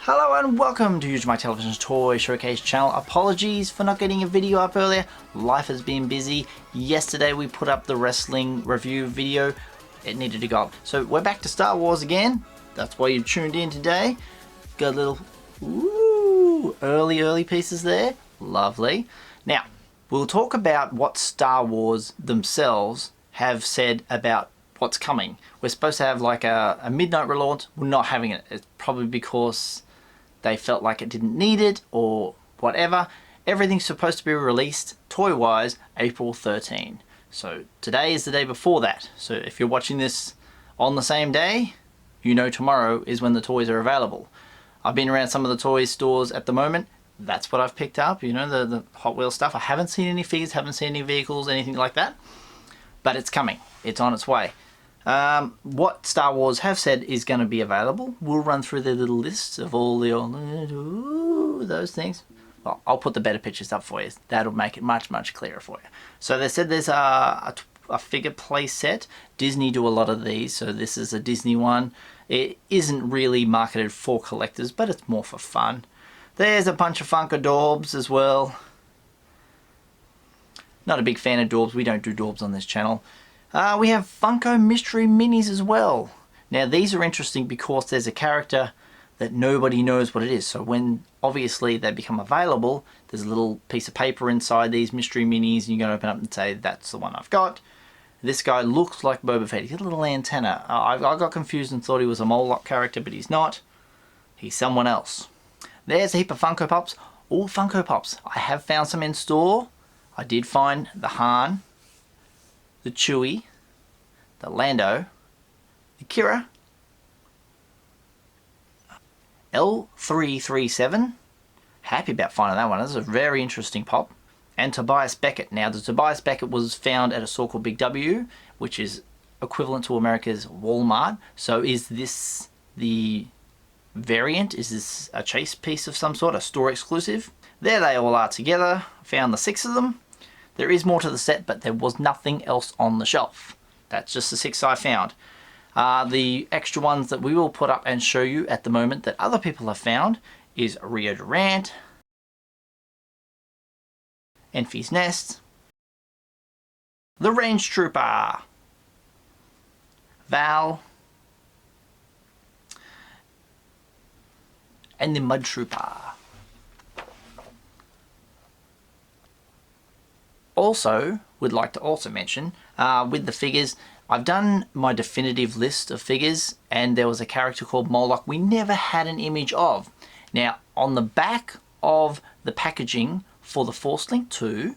Hello and welcome to Usualmike Television's Toy Showcase channel. Apologies for not getting a video up earlier. Life has been busy. Yesterday we put up the wrestling review video. It needed to go up. So we're back to Star Wars again. That's why you tuned in today. Got a little early pieces there. Lovely. Now, we'll talk about what Star Wars themselves have said about what's coming. We're supposed to have like a midnight relaunch. We're not having it. It's probably because they felt like it didn't need it or whatever. Everything's supposed to be released toy-wise April 13. So today is the day before that. So if you're watching this on the same day, you know tomorrow is when the toys are available. I've been around some of the toy stores at the moment. That's what I've picked up, you know, the Hot Wheels stuff. I haven't seen any figures, haven't seen any vehicles, anything like that. But it's coming. It's on its way. What Star Wars have said is going to be available. We'll run through their little lists of all those things. Well, I'll put the better pictures up for you. That'll make it much clearer for you. So they said there's a figure play set. Disney do a lot of these, so this is a Disney one. It isn't really marketed for collectors, but it's more for fun. There's a bunch of Funko Dorbs as well. Not a big fan of Dorbs. We don't do Dorbs on this channel. We have Funko Mystery Minis as well. Now these are interesting because there's a character that nobody knows what it is. So when obviously they become available, there's a little piece of paper inside these Mystery Minis and you can open up and say, that's the one I've got. This guy looks like Boba Fett. He's got a little antenna. I got confused and thought he was a Moloch character, but he's not. He's someone else. There's a heap of Funko Pops. All Funko Pops. I have found some in store. I did find the Han, the Chewie, the Lando, the Kira, L337. Happy about finding that one. This is a very interesting pop. And Tobias Beckett. Now, the Tobias Beckett was found at a store called Big W, which is equivalent to America's Walmart. So is this the variant? Is this a chase piece of some sort, a store exclusive? There they all are together. Found the 6 of them. There is more to the set, but there was nothing else on the shelf. That's just the 6 I found. The extra ones that we will put up and show you at the moment that other people have found is Rio Durant, Enfys Nest, the Range Trooper, Val, and the Mud Trooper. Also, would like to also mention, with the figures, I've done my definitive list of figures and there was a character called Moloch we never had an image of. Now, on the back of the packaging for the Force Link 2,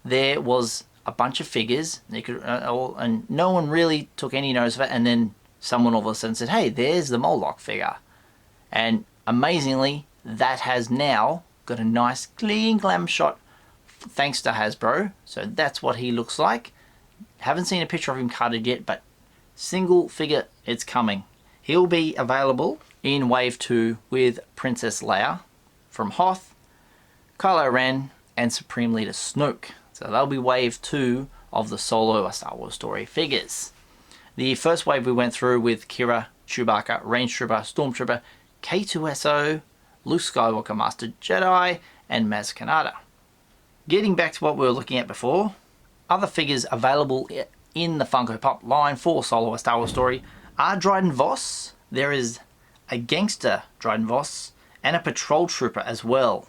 there was a bunch of figures, and no one really took any notice of it, and then someone all of a sudden said, hey, there's the Moloch figure. And amazingly, that has now got a nice clean glam shot thanks to Hasbro. So that's what he looks like. Haven't seen a picture of him carded yet, but single figure, it's coming. He'll be available in Wave 2 with Princess Leia from Hoth, Kylo Ren, and Supreme Leader Snoke. So they'll be Wave 2 of the Solo A Star Wars Story figures. The first wave we went through with Kira, Chewbacca, Range Trooper, Stormtrooper, K2SO, Luke Skywalker Master Jedi, and Maz Kanata. Getting back to what we were looking at before, other figures available in the Funko Pop line for Solo A Star Wars Story are Dryden Voss. There is a gangster Dryden Voss and a patrol trooper as well,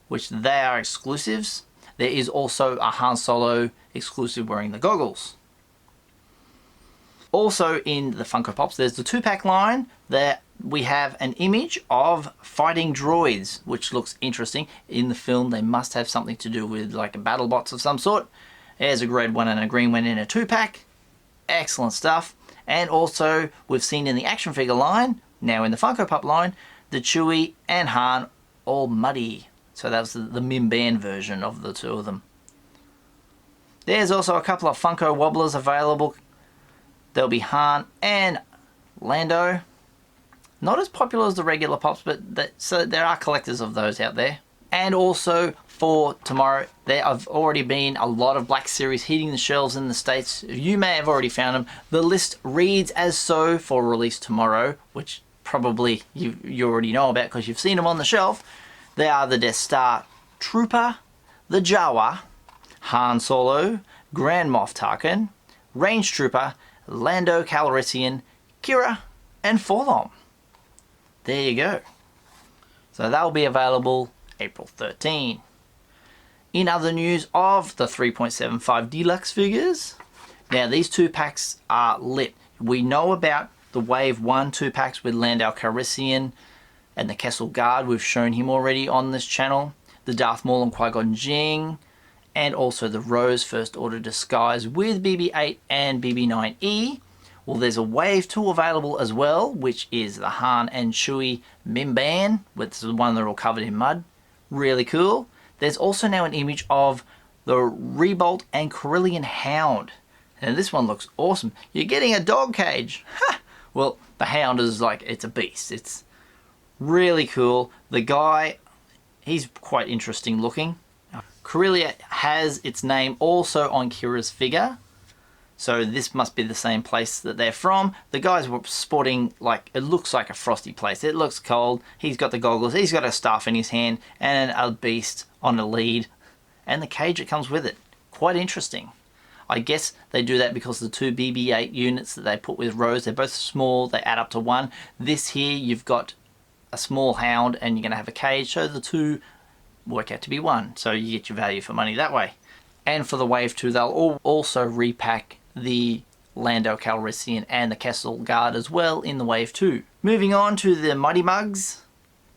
which they are exclusives. There is also a Han Solo exclusive wearing the goggles. Also in the Funko Pops, there's the 2-pack line that we have an image of fighting droids, which looks interesting. In the film, they must have something to do with like a battle bots of some sort. There's a red one and a green one in a 2-pack. Excellent stuff. And also, we've seen in the action figure line, now in the Funko Pop line, the Chewie and Han all muddy. So that was the Mim Band version of the two of them. There's also a couple of Funko Wobblers available. There'll be Han and Lando. Not as popular as the regular Pops, but so there are collectors of those out there. And also for tomorrow, there have already been a lot of Black Series hitting the shelves in the States. You may have already found them. The list reads as so for release tomorrow, which probably you already know about because you've seen them on the shelf. They are the Death Star Trooper, the Jawa, Han Solo, Grand Moff Tarkin, Range Trooper, Lando Calrissian, Kira, and Forlom. There you go. So they'll be available April 13. In other news of the 3.75 Deluxe figures, now these 2-packs are lit. We know about the Wave 1 2-packs with Lando Calrissian and the Kessel Guard. We've shown him already on this channel. The Darth Maul and Qui-Gon Jinn, and also the Rose First Order disguise with BB-8 and BB-9E. Well, there's a Wave 2 available as well, which is the Han and Chewie Mimban, which is the one they're all covered in mud. Really cool. There's also now an image of the Rebolt and Corellian Hound. And this one looks awesome. You're getting a dog cage. Ha! Well, the Hound is like, it's a beast. It's really cool. The guy, he's quite interesting looking. Corellia has its name also on Kira's figure. So this must be the same place that they're from. The guy's sporting, like, it looks like a frosty place. It looks cold. He's got the goggles. He's got a staff in his hand and a beast on a lead. And the cage that comes with it. Quite interesting. I guess they do that because the 2 BB-8 units that they put with Rose, they're both small. They add up to 1. This here, you've got a small Hound and you're going to have a cage. So the 2 work out to be 1. So you get your value for money that way. And for the Wave 2, they'll also repack the Lando Calrissian and the Kessel Guard as well in the Wave 2. Moving on to the Mighty Mugs.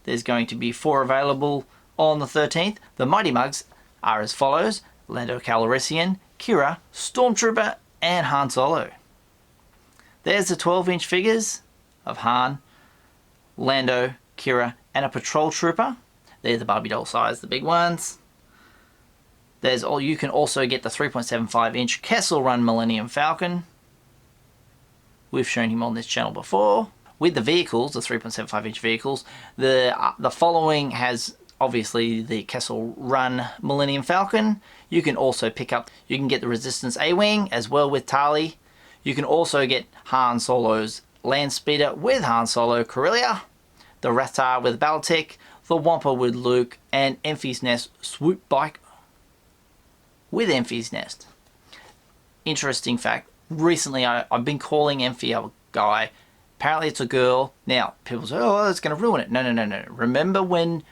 There's going to be 4 available on the 13th. The Mighty Mugs are as follows: Lando Calrissian, Kira, Stormtrooper, and Han Solo. There's the 12-inch figures of Han, Lando, Kira, and a Patrol Trooper. They're the Barbie doll size, the big ones. You can also get the 3.75-inch Kessel Run Millennium Falcon. We've shown him on this channel before. With the vehicles, the 3.75-inch vehicles, the following has obviously the Kessel Run Millennium Falcon. You can also you can get the Resistance A-Wing as well with Tali. You can also get Han Solo's Land Speeder with Han Solo Corellia, the Rathar with Battletech, the Wampa with Luke, and Enfys Nest Swoop Bike with Enfys Nest. Interesting fact, recently I've been calling Enfy a guy. Apparently it's a girl. Now, people say, oh, that's going to ruin it. No. Remember when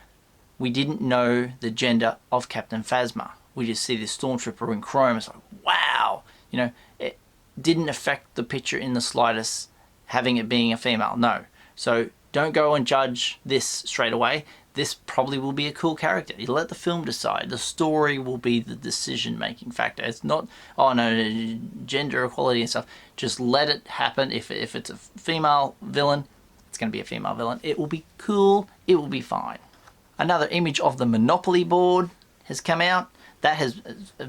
we didn't know the gender of Captain Phasma? We just see this Stormtrooper in chrome. It's like, wow. You know, it didn't affect the picture in the slightest, having it being a female. No. So don't go and judge this straight away. This probably will be a cool character. You let the film decide. The story will be the decision-making factor. It's not, oh no, gender equality and stuff. Just let it happen. If it's a female villain, it's going to be a female villain. It will be cool. It will be fine. Another image of the Monopoly board has come out. That has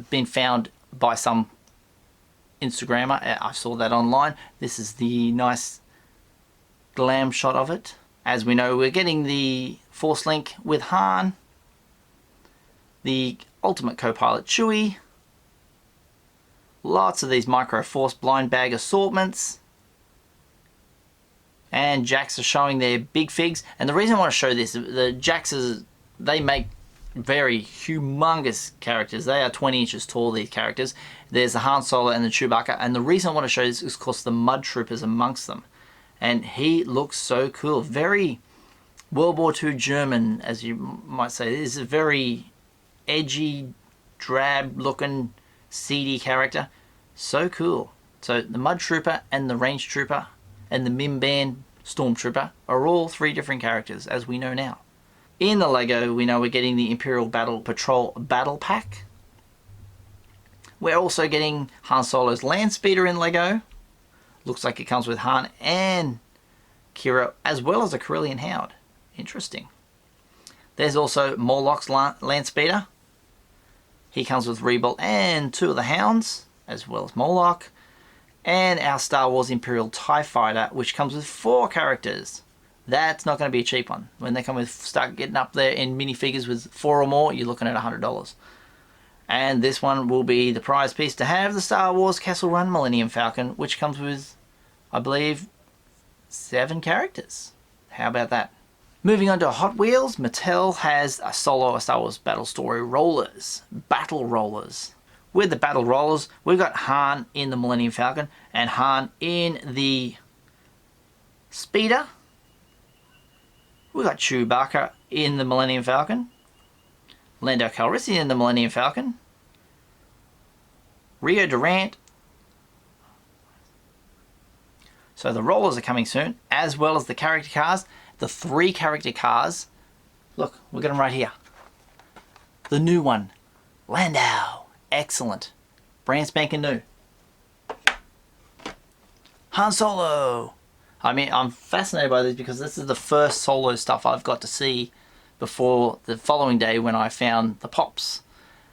been found by some Instagrammer. I saw that online. This is the nice glam shot of it. As we know, we're getting the Force Link with Han, the Ultimate Co-Pilot Chewie, lots of these Micro Force blind bag assortments, and Jax are showing their big figs. And the reason I want to show this, the Jaxes, they make very humongous characters. They are 20 inches tall, these characters. There's the Han Solo and the Chewbacca, and the reason I want to show this is because the Mud Troopers amongst them. And he looks so cool. Very World War II German, as you might say. This is a very edgy, drab-looking, seedy character. So cool. So the Mud Trooper and the Range Trooper and the Mimban Stormtrooper are all 3 different characters, as we know now. In the Lego, we know we're getting the Imperial Battle Patrol Battle Pack. We're also getting Han Solo's Land Speeder in Lego. Looks like it comes with Han and Kira, as well as a Corellian Hound. Interesting. There's also Morlock's Land Speeder. He comes with Rebolt and 2 of the Hounds, as well as Morlock. And our Star Wars Imperial TIE Fighter, which comes with 4 characters. That's not going to be a cheap one. When they start getting up there in minifigures with 4 or more, you're looking at $100. And this one will be the prize piece to have, the Star Wars Kessel Run Millennium Falcon, which comes with, I believe, 7 characters. How about that? Moving on to Hot Wheels, Mattel has a solo Star Wars Battle Story rollers, battle rollers. With the battle rollers, we've got Han in the Millennium Falcon and Han in the Speeder. We've got Chewbacca in the Millennium Falcon, Lando Calrissian in the Millennium Falcon, Rio Durant. So the rollers are coming soon, as well as the character cars. The 3 character cars. Look, we've got them right here. The new one, Lando. Excellent. Brand spanking new. Han Solo. I mean, I'm fascinated by this because this is the first Solo stuff I've got to see before the following day when I found the Pops.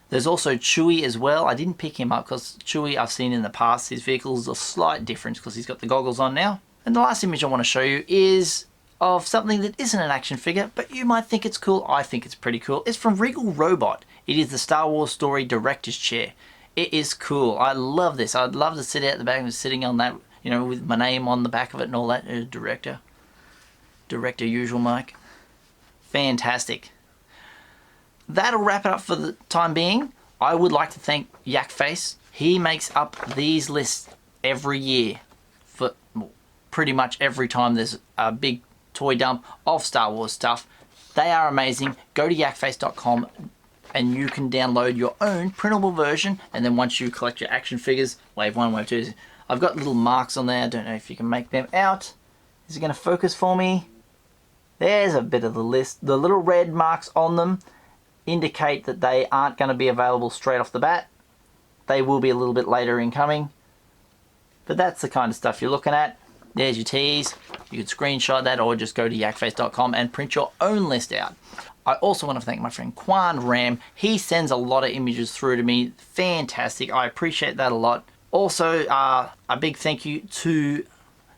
There's also Chewie as well. I didn't pick him up because Chewie I've seen in the past. His vehicle is a slight difference because he's got the goggles on now. And the last image I want to show you is of something that isn't an action figure, but you might think it's cool. I think it's pretty cool. It's from Regal Robot. It is the Star Wars Story Director's Chair. It is cool. I love this. I'd love to sit out the back and sitting on that, you know, with my name on the back of it and all that. Director Usualmike. Fantastic. That'll wrap it up for the time being. I would like to thank Yakface. He makes up these lists every year for pretty much every time there's a big toy dump of Star Wars stuff. They are amazing. Go to yakface.com and you can download your own printable version, and then once you collect your action figures, wave 1, wave 2. I've got little marks on there. I don't know if you can make them out. Is it going to focus for me? There's a bit of the list. The little red marks on them indicate that they aren't going to be available straight off the bat. They will be a little bit later in coming. But that's the kind of stuff you're looking at. There's your teas. You can screenshot that or just go to yakface.com and print your own list out. I also want to thank my friend Quan Ram. He sends a lot of images through to me. Fantastic. I appreciate that a lot. Also, a big thank you to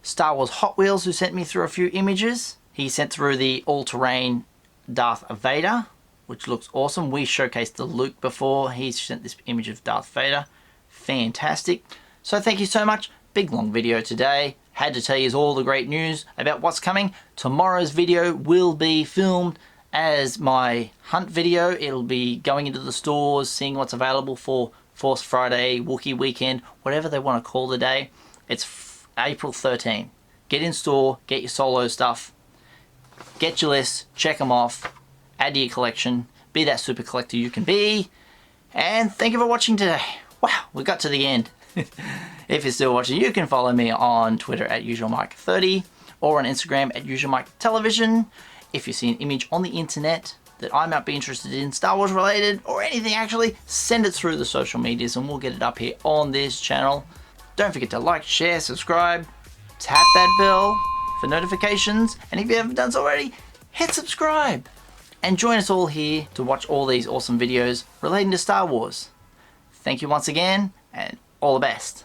Star Wars Hot Wheels who sent me through a few images. He sent through the all-terrain Darth Vader, which looks awesome. We showcased the Luke before. He sent this image of Darth Vader. Fantastic. So thank you so much. Big long video today. Had to tell you all the great news about what's coming. Tomorrow's video will be filmed as my hunt video. It'll be going into the stores, seeing what's available for Force Friday, Wookie Weekend, whatever they want to call the day. It's April 13. Get in store, get your solo stuff, get your lists, check them off, add to your collection, be that super collector you can be, and thank you for watching today. Wow, we got to the end. If you're still watching, you can follow me on Twitter at Usualmike30 or on Instagram at Usualmike.television. If you see an image on the internet that I might be interested in, Star Wars related or anything actually, send it through the social medias and we'll get it up here on this channel. Don't forget to like, share, subscribe, tap that bell for notifications, and if you haven't done so already, hit subscribe and join us all here to watch all these awesome videos relating to Star Wars. Thank you once again and all the best.